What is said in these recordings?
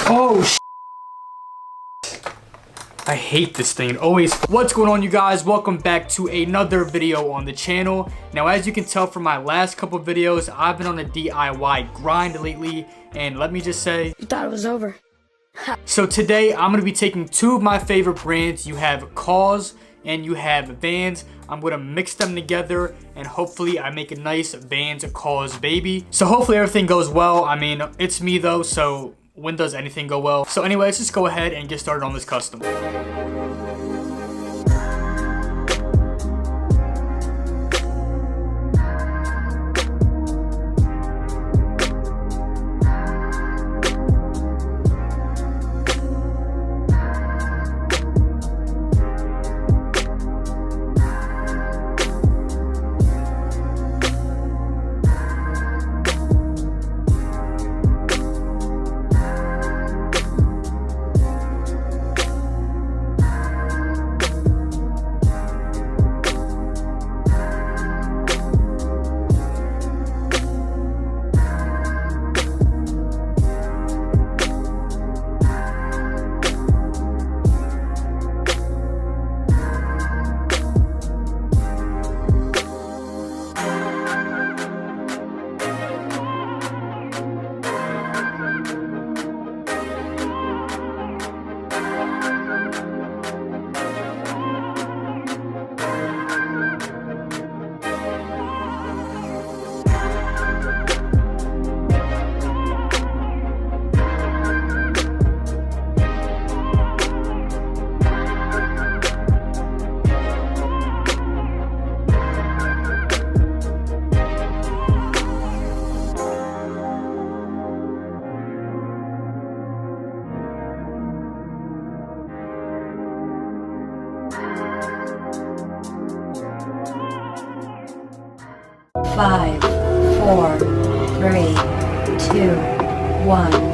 Oh, I hate this thing. Always. What's going on, you guys? Welcome back to another video on the channel. Now, as you can tell from my last couple videos, I've been on a DIY grind lately, and let me just say, you thought it was over. So today, I'm going to be taking two of my favorite brands. You have Kaws and you have VANS. I'm going to mix them together and hopefully I make a nice VANS Kaws baby. So hopefully everything goes well. I mean, it's me though, so when does anything go well? So anyway, let's just go ahead and get started on this custom. 5, 4, 3, 2, 1.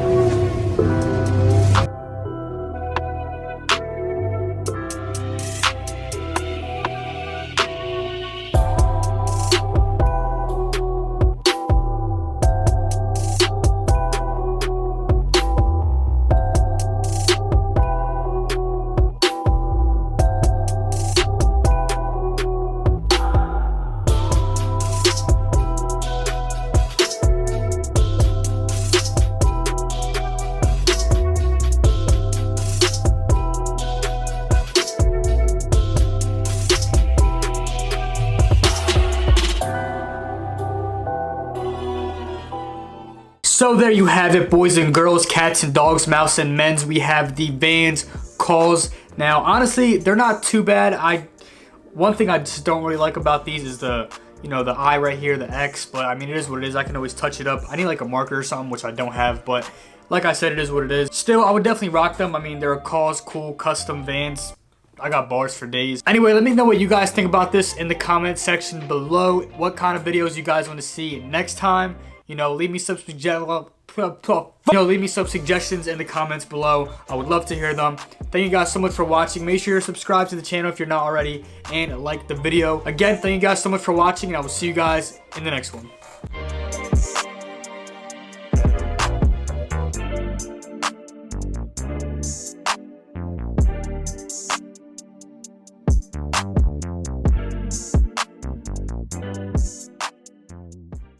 So there you have it, boys and girls, cats and dogs, mouse and men's. We have the VANS Kaws. Now, honestly, they're not too bad. One thing I just don't really like about these is the eye right here, the X. But I mean, it is what it is. I can always touch it up. I need like a marker or something, which I don't have. But like I said, it is what it is. Still, I would definitely rock them. I mean, they're a Kaws, cool, custom VANS. I got bars for days. Anyway, let me know what you guys think about this in the comment section below. What kind of videos you guys want to see next time. Leave me some suggestions in the comments below. I would love to hear them. Thank you guys so much for watching. Make sure you're subscribed to the channel if you're not already and like the video. Again, thank you guys so much for watching, and I will see you guys in the next one.